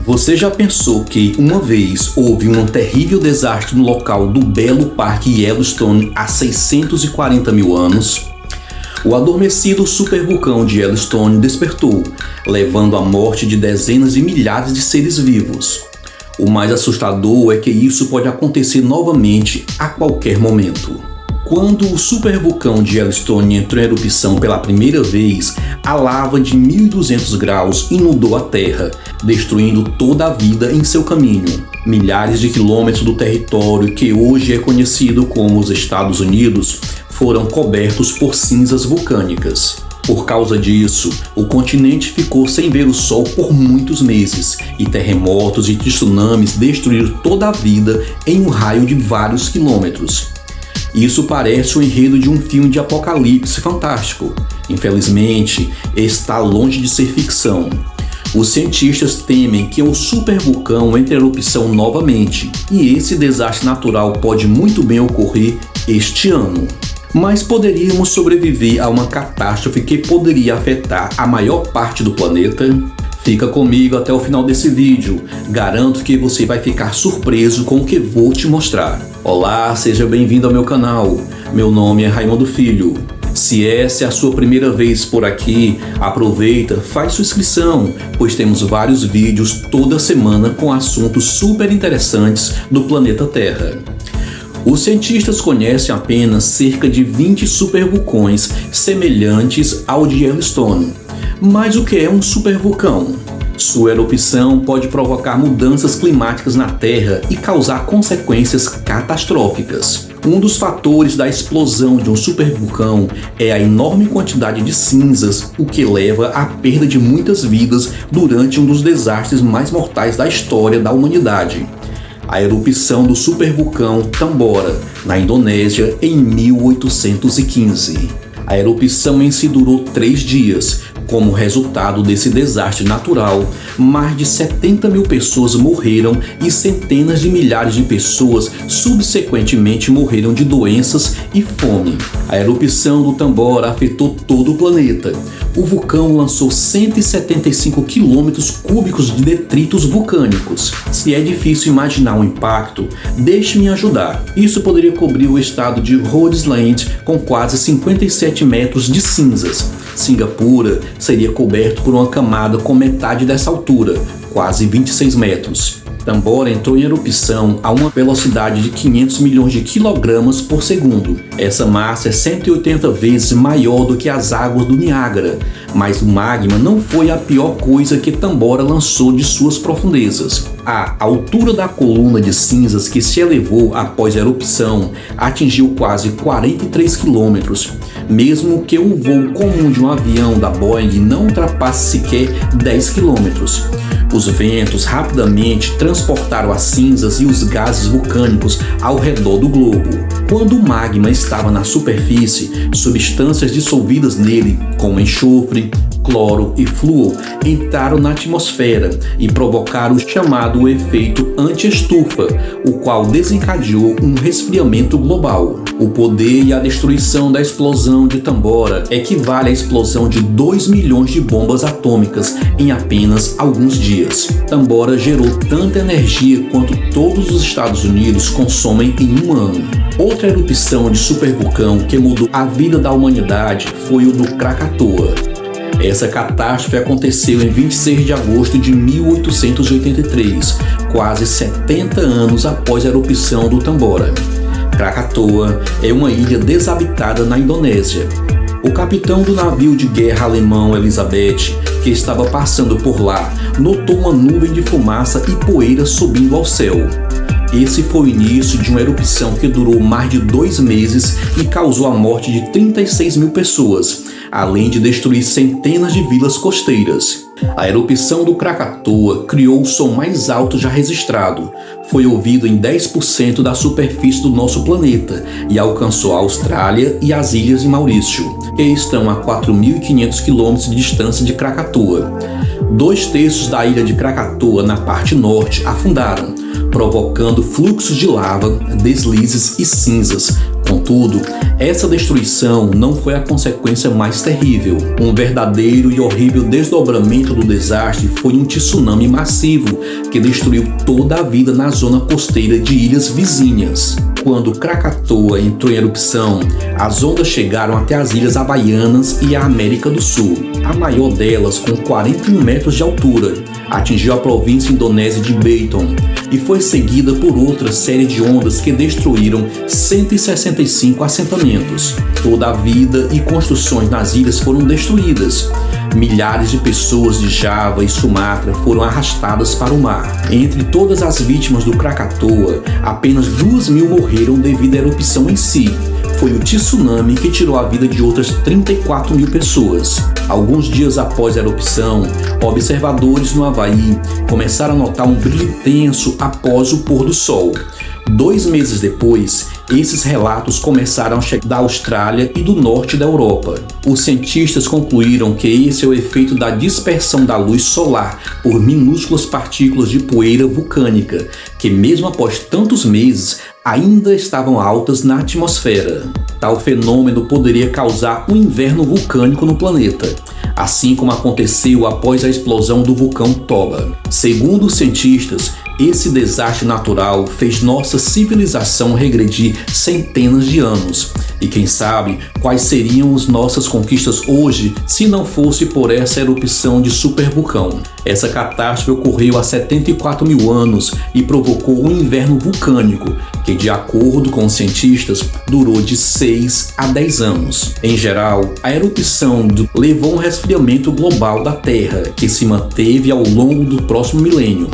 Você já pensou que uma vez houve um terrível desastre no local do belo Parque Yellowstone há 640 mil anos? O adormecido supervulcão de Yellowstone despertou, levando à morte de dezenas de milhares de seres vivos. O mais assustador é que isso pode acontecer novamente a qualquer momento. Quando o supervulcão de Yellowstone entrou em erupção pela primeira vez, a lava de 1200 graus inundou a Terra, destruindo toda a vida em seu caminho. Milhares de quilômetros do território que hoje é conhecido como os Estados Unidos foram cobertos por cinzas vulcânicas. Por causa disso, o continente ficou sem ver o sol por muitos meses, e terremotos e tsunamis destruíram toda a vida em um raio de vários quilômetros. Isso parece o enredo de um filme de apocalipse fantástico. Infelizmente, está longe de ser ficção. Os cientistas temem que o supervulcão entre em erupção novamente, e esse desastre natural pode muito bem ocorrer este ano. Mas poderíamos sobreviver a uma catástrofe que poderia afetar a maior parte do planeta? Fica comigo até o final desse vídeo, garanto que você vai ficar surpreso com o que vou te mostrar. Olá, seja bem-vindo ao meu canal, meu nome é Raimundo Filho. Se essa é a sua primeira vez por aqui, aproveita, faz sua inscrição, pois temos vários vídeos toda semana com assuntos super interessantes do planeta Terra. Os cientistas conhecem apenas cerca de 20 supervulcões semelhantes ao de Yellowstone. Mas o que é um supervulcão? Sua erupção pode provocar mudanças climáticas na Terra e causar consequências catastróficas. Um dos fatores da explosão de um supervulcão é a enorme quantidade de cinzas, o que leva à perda de muitas vidas durante um dos desastres mais mortais da história da humanidade. A erupção do supervulcão Tambora, na Indonésia, em 1815. A erupção em si durou 3 dias. Como resultado desse desastre natural, mais de 70 mil pessoas morreram e centenas de milhares de pessoas subsequentemente morreram de doenças e fome. A erupção do Tambora afetou todo o planeta. O vulcão lançou 175 quilômetros cúbicos de detritos vulcânicos. Se é difícil imaginar o impacto, deixe-me ajudar. Isso poderia cobrir o estado de Rhode Island com quase 57 metros de cinzas. Singapura seria coberto por uma camada com metade dessa altura, quase 26 metros. Tambora entrou em erupção a uma velocidade de 500 milhões de quilogramas por segundo. Essa massa é 180 vezes maior do que as águas do Niágara, mas o magma não foi a pior coisa que Tambora lançou de suas profundezas. A altura da coluna de cinzas que se elevou após a erupção atingiu quase 43 quilômetros, mesmo que um voo comum de um avião da Boeing não ultrapasse sequer 10 quilômetros. Os ventos rapidamente transportaram as cinzas e os gases vulcânicos ao redor do globo. Quando o magma estava na superfície, substâncias dissolvidas nele, como enxofre, cloro e flúor, entraram na atmosfera e provocaram o chamado efeito anti-estufa, o qual desencadeou um resfriamento global. O poder e a destruição da explosão de Tambora equivale à explosão de 2 milhões de bombas atômicas em apenas alguns dias. Tambora gerou tanta energia quanto todos os Estados Unidos consomem em um ano. Outra erupção de supervulcão que mudou a vida da humanidade foi o do Krakatoa. Essa catástrofe aconteceu em 26 de agosto de 1883, quase 70 anos após a erupção do Tambora. Krakatoa é uma ilha desabitada na Indonésia. O capitão do navio de guerra alemão Elizabeth, que estava passando por lá, notou uma nuvem de fumaça e poeira subindo ao céu. Esse foi o início de uma erupção que durou mais de 2 meses e causou a morte de 36 mil pessoas, além de destruir centenas de vilas costeiras. A erupção do Krakatoa criou o som mais alto já registrado. Foi ouvido em 10% da superfície do nosso planeta e alcançou a Austrália e as ilhas de Maurício, que estão a 4.500 km de distância de Krakatoa. 2/3 da ilha de Krakatoa, na parte norte, afundaram, provocando fluxos de lava, deslizes e cinzas. Contudo, essa destruição não foi a consequência mais terrível. Um verdadeiro e horrível desdobramento do desastre foi um tsunami massivo que destruiu toda a vida na zona costeira de ilhas vizinhas. Quando Krakatoa entrou em erupção, as ondas chegaram até as Ilhas Havaianas e a América do Sul. A maior delas, com 41 metros de altura, atingiu a província indonésia de Beiton e foi seguida por outra série de ondas que destruíram 165 assentamentos. Toda a vida e construções nas ilhas foram destruídas. Milhares de pessoas de Java e Sumatra foram arrastadas para o mar. Entre todas as vítimas do Krakatoa, apenas 2.000 morreram devido à erupção em si. Foi o tsunami que tirou a vida de outras 34.000 pessoas. Alguns dias após a erupção, observadores no Havaí começaram a notar um brilho intenso após o pôr do sol. 2 meses depois, esses relatos começaram a chegar da Austrália e do norte da Europa. Os cientistas concluíram que esse é o efeito da dispersão da luz solar por minúsculas partículas de poeira vulcânica, que mesmo após tantos meses, ainda estavam altas na atmosfera. Tal fenômeno poderia causar um inverno vulcânico no planeta, assim como aconteceu após a explosão do vulcão Toba. Segundo os cientistas, esse desastre natural fez nossa civilização regredir centenas de anos. E quem sabe quais seriam as nossas conquistas hoje se não fosse por essa erupção de supervulcão. Essa catástrofe ocorreu há 74.000 anos e provocou um inverno vulcânico que, de acordo com os cientistas, durou de 6 a 10 anos. Em geral, a erupção levou a um resfriamento global da Terra, que se manteve ao longo do próximo milênio.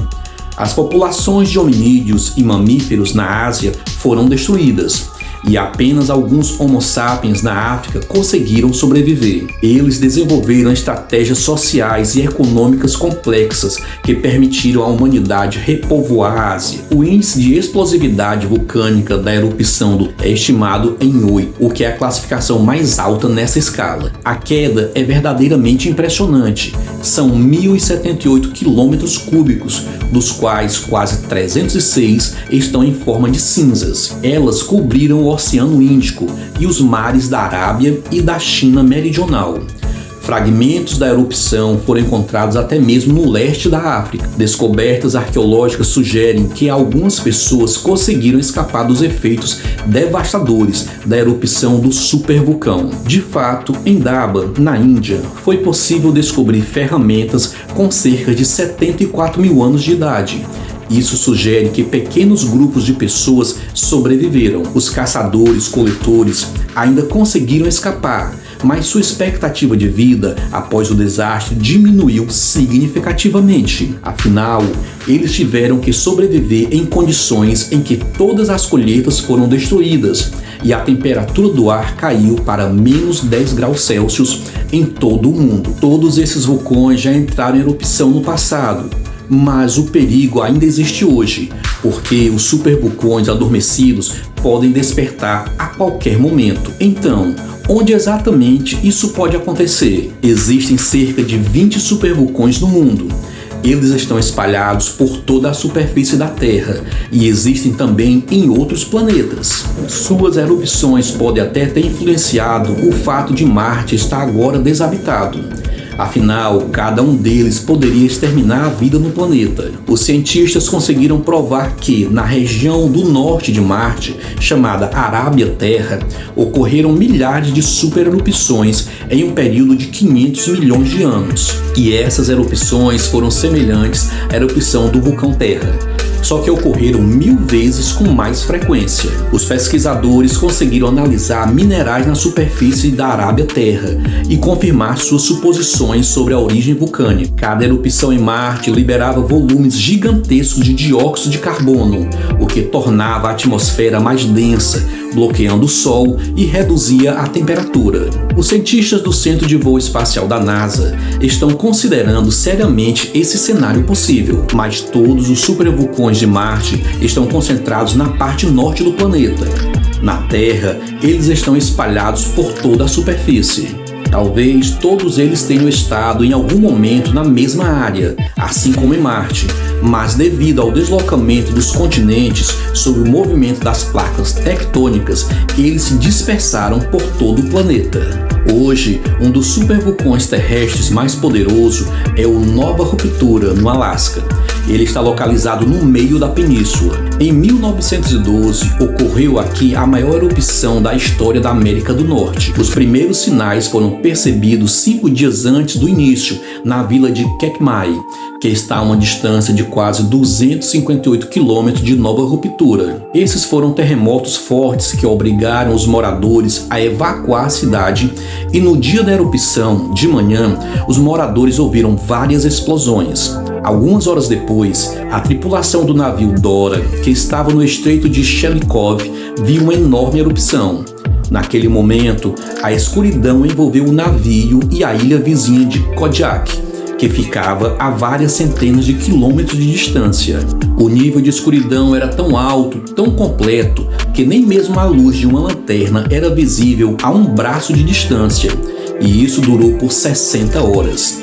As populações de hominídeos e mamíferos na Ásia foram destruídas, e apenas alguns Homo sapiens na África conseguiram sobreviver. Eles desenvolveram estratégias sociais e econômicas complexas que permitiram à humanidade repovoar a Ásia. O índice de explosividade vulcânica da erupção é estimado em 8, o que é a classificação mais alta nessa escala. A queda é verdadeiramente impressionante. São 1.078 quilômetros cúbicos, dos quais quase 306 estão em forma de cinzas. Elas cobriram o Oceano Índico e os mares da Arábia e da China Meridional. Fragmentos da erupção foram encontrados até mesmo no leste da África. Descobertas arqueológicas sugerem que algumas pessoas conseguiram escapar dos efeitos devastadores da erupção do supervulcão. De fato, em Daba, na Índia, foi possível descobrir ferramentas com cerca de 74.000 anos de idade. Isso sugere que pequenos grupos de pessoas sobreviveram. Os caçadores-coletores ainda conseguiram escapar, mas sua expectativa de vida após o desastre diminuiu significativamente. Afinal, eles tiveram que sobreviver em condições em que todas as colheitas foram destruídas e a temperatura do ar caiu para menos 10 graus Celsius em todo o mundo. Todos esses vulcões já entraram em erupção no passado, mas o perigo ainda existe hoje, porque os supervulcões adormecidos podem despertar a qualquer momento. Então, onde exatamente isso pode acontecer? Existem cerca de 20 supervulcões no mundo. Eles estão espalhados por toda a superfície da Terra e existem também em outros planetas. Suas erupções podem até ter influenciado o fato de Marte estar agora desabitado. Afinal, cada um deles poderia exterminar a vida no planeta. Os cientistas conseguiram provar que, na região do norte de Marte, chamada Arábia Terra, ocorreram milhares de supererupções em um período de 500 milhões de anos. E essas erupções foram semelhantes à erupção do vulcão Terra, só que ocorreram 1000 vezes com mais frequência. Os pesquisadores conseguiram analisar minerais na superfície da Arábia Terra e confirmar suas suposições sobre a origem vulcânica. Cada erupção em Marte liberava volumes gigantescos de dióxido de carbono, o que tornava a atmosfera mais densa, bloqueando o Sol e reduzia a temperatura. Os cientistas do Centro de Voo Espacial da NASA estão considerando seriamente esse cenário possível, mas todos os supervulcões de Marte estão concentrados na parte norte do planeta. Na Terra, eles estão espalhados por toda a superfície. Talvez todos eles tenham estado em algum momento na mesma área, assim como em Marte, mas devido ao deslocamento dos continentes sob o movimento das placas tectônicas, eles se dispersaram por todo o planeta. Hoje, um dos supervulcões terrestres mais poderoso é o Nova Ruptura, no Alasca. Ele está localizado no meio da península. Em 1912, ocorreu aqui a maior erupção da história da América do Norte. Os primeiros sinais foram percebidos 5 dias antes do início, na vila de Katmai, que está a uma distância de quase 258 quilômetros de Nova Ruptura. Esses foram terremotos fortes que obrigaram os moradores a evacuar a cidade, e no dia da erupção, de manhã, os moradores ouviram várias explosões. Algumas horas depois, a tripulação do navio Dora, que estava no estreito de Shellikov, viu uma enorme erupção. Naquele momento, a escuridão envolveu o navio e a ilha vizinha de Kodiak, que ficava a várias centenas de quilômetros de distância. O nível de escuridão era tão alto, tão completo, que nem mesmo a luz de uma lanterna era visível a um braço de distância, e isso durou por 60 horas.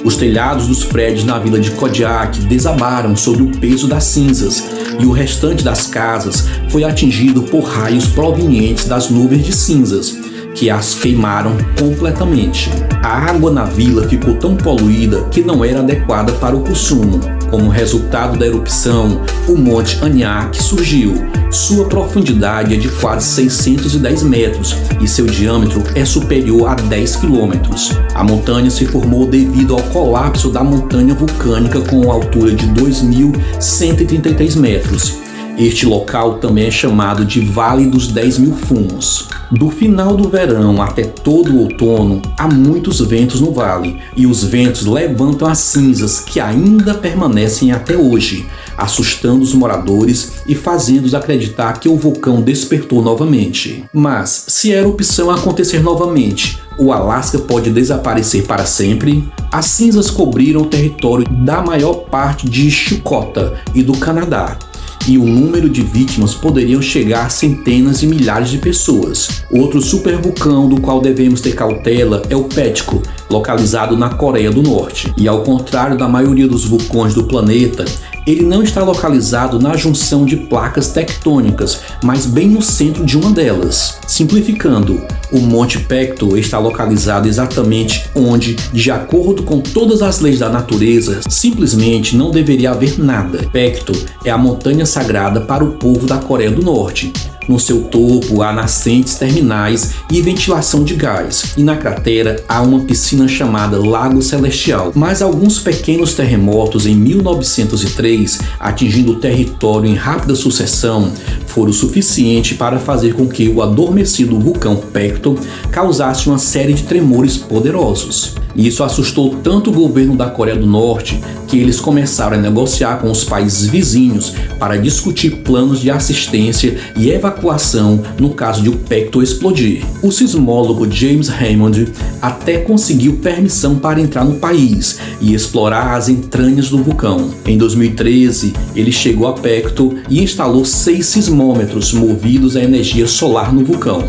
Os telhados dos prédios na vila de Kodiak desabaram sob o peso das cinzas, e o restante das casas foi atingido por raios provenientes das nuvens de cinzas, que as queimaram completamente. A água na vila ficou tão poluída que não era adequada para o consumo. Como resultado da erupção, o Monte Aniak surgiu. Sua profundidade é de quase 610 metros e seu diâmetro é superior a 10 quilômetros. A montanha se formou devido ao colapso da montanha vulcânica com altura de 2.133 metros. Este local também é chamado de Vale dos 10.000 Fumos. Do final do verão até todo o outono, há muitos ventos no vale, e os ventos levantam as cinzas que ainda permanecem até hoje, assustando os moradores e fazendo-os acreditar que o vulcão despertou novamente. Mas, se a erupção acontecer novamente, o Alasca pode desaparecer para sempre? As cinzas cobriram o território da maior parte de Chukotka e do Canadá, e o número de vítimas poderiam chegar a centenas de milhares de pessoas. Outro supervulcão do qual devemos ter cautela é o Petco, localizado na Coreia do Norte. E ao contrário da maioria dos vulcões do planeta, ele não está localizado na junção de placas tectônicas, mas bem no centro de uma delas. Simplificando, o Monte Pekto está localizado exatamente onde, de acordo com todas as leis da natureza, simplesmente não deveria haver nada. Pekto é a montanha sagrada para o povo da Coreia do Norte. No seu topo há nascentes terminais e ventilação de gás, e na cratera há uma piscina chamada Lago Celestial. Mas alguns pequenos terremotos em 1903, atingindo o território em rápida sucessão, foram suficientes para fazer com que o adormecido vulcão Pekto causasse uma série de tremores poderosos. Isso assustou tanto o governo da Coreia do Norte que eles começaram a negociar com os países vizinhos para discutir planos de assistência e evacuação no caso de o Pekto explodir. O sismólogo James Hammond até conseguiu permissão para entrar no país e explorar as entranhas do vulcão. Em 2013, ele chegou a Pekto e instalou 6 sismômetros movidos a energia solar no vulcão.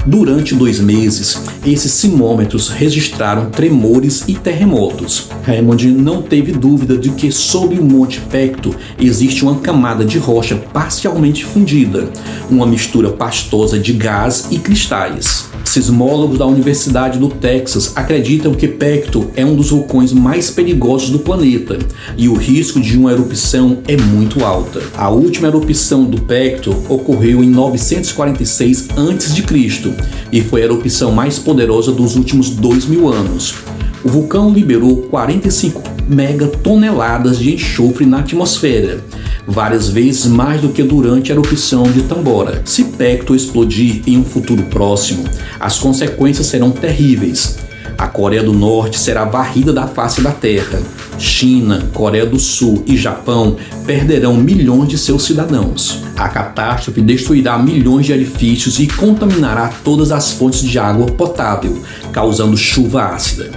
Durante 2 meses, esses sismômetros registraram tremores e terremotos. Hammond não teve dúvida de que sob o Monte Pekto existe uma camada de rocha parcialmente fundida, uma mistura pastosa de gás e cristais. Sismólogos da Universidade do Texas acreditam que Pekto é um dos vulcões mais perigosos do planeta e o risco de uma erupção é muito alta. A última erupção do Pekto ocorreu em 946 a.C. e foi a erupção mais poderosa dos últimos 2.000 anos. O vulcão liberou 45 megatoneladas de enxofre na atmosfera, várias vezes mais do que durante a erupção de Tambora. Se Pekto explodir em um futuro próximo, as consequências serão terríveis. A Coreia do Norte será varrida da face da Terra. China, Coreia do Sul e Japão perderão milhões de seus cidadãos. A catástrofe destruirá milhões de edifícios e contaminará todas as fontes de água potável, causando chuva ácida.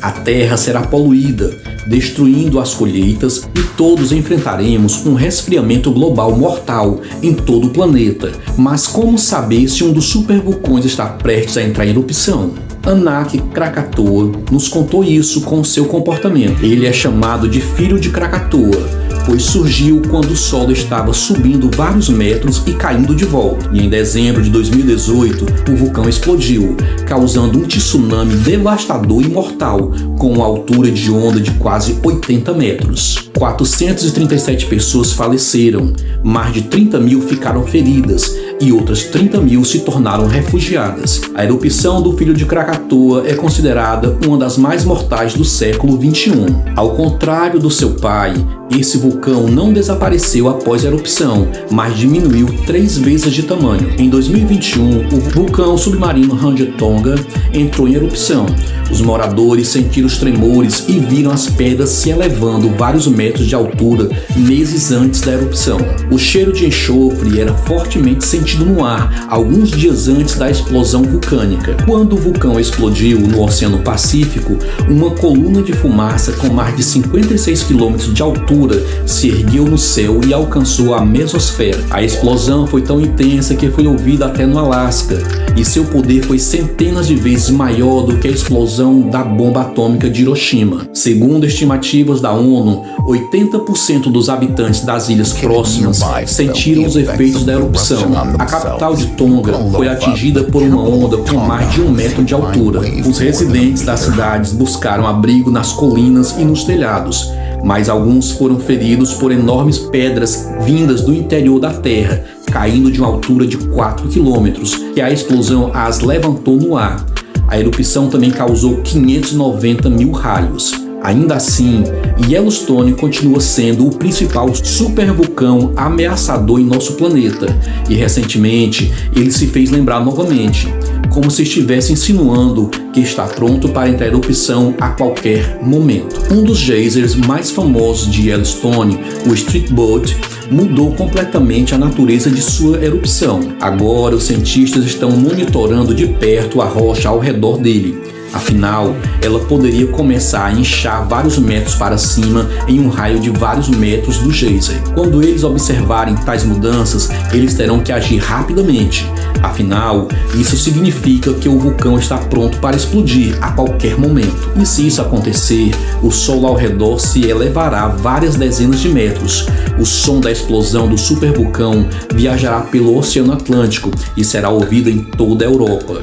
A terra será poluída, destruindo as colheitas, e todos enfrentaremos um resfriamento global mortal em todo o planeta. Mas como saber se um dos supervulcões está prestes a entrar em erupção? Anak Krakatoa nos contou isso com seu comportamento. Ele é chamado de filho de Krakatoa, pois surgiu quando o solo estava subindo vários metros e caindo de volta. E em dezembro de 2018, o vulcão explodiu, causando um tsunami devastador e mortal, com uma altura de onda de quase 80 metros. 437 pessoas faleceram, mais de 30 mil ficaram feridas e outras 30 mil se tornaram refugiadas. A erupção do filho de Krakatoa é considerada uma das mais mortais do século XXI. Ao contrário do seu pai, esse vulcão não desapareceu após a erupção, mas diminuiu 3 vezes de tamanho. Em 2021, o vulcão submarino Rangetonga entrou em erupção. Os moradores sentiram os tremores e viram as pedras se elevando vários metros de altura meses antes da erupção. O cheiro de enxofre era fortemente sentido no ar alguns dias antes da explosão vulcânica. Quando o vulcão explodiu no Oceano Pacífico, uma coluna de fumaça com mais de 56 km de altura se ergueu no céu e alcançou a mesosfera. A explosão foi tão intensa que foi ouvida até no Alasca, e seu poder foi centenas de vezes maior do que a explosão da bomba atômica de Hiroshima. Segundo estimativas da ONU, 80% dos habitantes das ilhas próximas sentiram os efeitos da erupção. A capital de Tonga foi atingida por uma onda com mais de 1 metro de altura. Os residentes das cidades buscaram abrigo nas colinas e nos telhados, mas alguns foram feridos por enormes pedras vindas do interior da terra, caindo de uma altura de 4 quilômetros, que a explosão as levantou no ar. A erupção também causou 590 mil raios. Ainda assim, Yellowstone continua sendo o principal supervulcão ameaçador em nosso planeta, e recentemente ele se fez lembrar novamente, como se estivesse insinuando que está pronto para entrar em erupção a qualquer momento. Um dos geysers mais famosos de Yellowstone, o Street Boat, mudou completamente a natureza de sua erupção. Agora, os cientistas estão monitorando de perto a rocha ao redor dele. Afinal, ela poderia começar a inchar vários metros para cima em um raio de vários metros do geyser. Quando eles observarem tais mudanças, eles terão que agir rapidamente. Afinal, isso significa que o vulcão está pronto para explodir a qualquer momento. E se isso acontecer, o solo ao redor se elevará várias dezenas de metros. O som da explosão do supervulcão viajará pelo Oceano Atlântico e será ouvido em toda a Europa.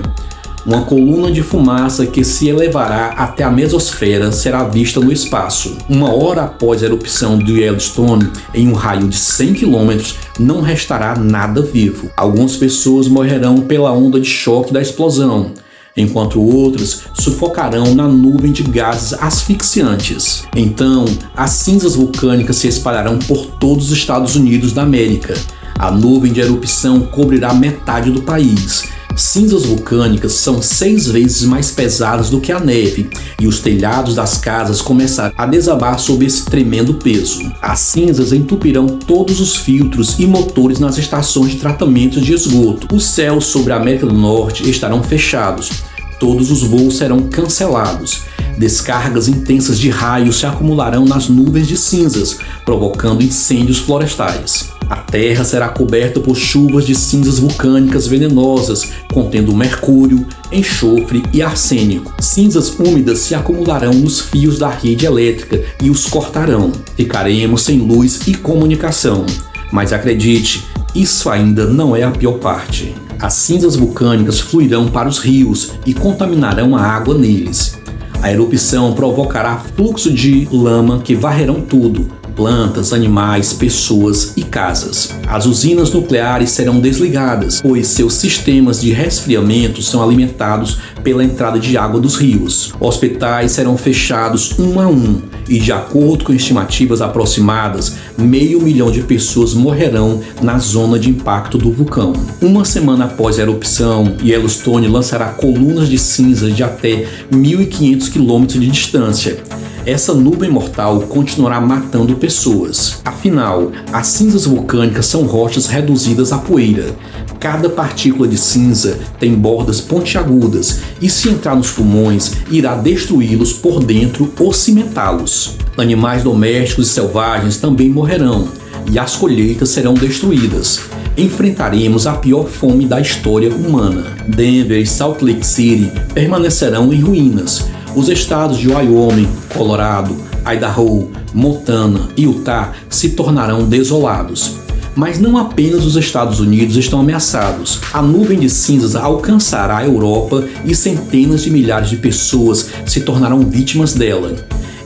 Uma coluna de fumaça que se elevará até a mesosfera será vista no espaço. 1 hora após a erupção do Yellowstone, em um raio de 100 km, não restará nada vivo. Algumas pessoas morrerão pela onda de choque da explosão, enquanto outros sufocarão na nuvem de gases asfixiantes. Então, as cinzas vulcânicas se espalharão por todos os Estados Unidos da América. A nuvem de erupção cobrirá metade do país. Cinzas vulcânicas são 6 vezes mais pesadas do que a neve, e os telhados das casas começarão a desabar sob esse tremendo peso. As cinzas entupirão todos os filtros e motores nas estações de tratamento de esgoto. Os céus sobre a América do Norte estarão fechados. Todos os voos serão cancelados. Descargas intensas de raios se acumularão nas nuvens de cinzas, provocando incêndios florestais. A terra será coberta por chuvas de cinzas vulcânicas venenosas, contendo mercúrio, enxofre e arsênico. Cinzas úmidas se acumularão nos fios da rede elétrica e os cortarão. Ficaremos sem luz e comunicação. Mas acredite, isso ainda não é a pior parte. As cinzas vulcânicas fluirão para os rios e contaminarão a água neles. A erupção provocará fluxo de lama que varrerão tudo: plantas, animais, pessoas e casas. As usinas nucleares serão desligadas, pois seus sistemas de resfriamento são alimentados pela entrada de água dos rios. Hospitais serão fechados um a um, e de acordo com estimativas aproximadas, 500 mil de pessoas morrerão na zona de impacto do vulcão. 1 semana após a erupção, Yellowstone lançará colunas de cinzas de até 1.500 km de distância. Essa nuvem mortal continuará matando pessoas. Afinal, as cinzas vulcânicas são rochas reduzidas a poeira. Cada partícula de cinza tem bordas pontiagudas e, se entrar nos pulmões, irá destruí-los por dentro ou cimentá-los. Animais domésticos e selvagens também morrerão, e as colheitas serão destruídas. enfrentaremos a pior fome da história humana. Denver e Salt Lake City permanecerão em ruínas. Os estados de Wyoming, Colorado, Idaho, Montana e Utah se tornarão desolados. Mas não apenas os Estados Unidos estão ameaçados. A nuvem de cinzas alcançará a Europa e centenas de milhares de pessoas se tornarão vítimas dela.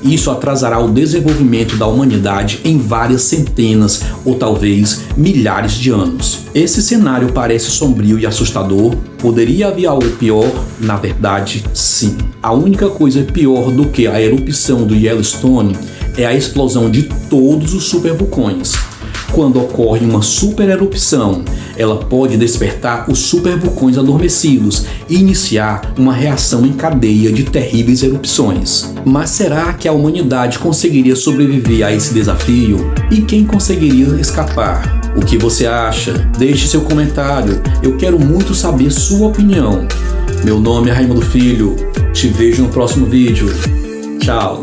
Isso atrasará o desenvolvimento da humanidade em várias centenas ou talvez milhares de anos. Esse cenário parece sombrio e assustador. Poderia haver algo pior? Na verdade, sim. A única coisa pior do que a erupção do Yellowstone é a explosão de todos os supervulcões. Quando ocorre uma supererupção, ela pode despertar os supervulcões adormecidos e iniciar uma reação em cadeia de terríveis erupções. Mas será que a humanidade conseguiria sobreviver a esse desafio? E quem conseguiria escapar? O que você acha? Deixe seu comentário. Eu quero muito saber sua opinião. Meu nome é Raimundo Filho. Te vejo no próximo vídeo. Tchau!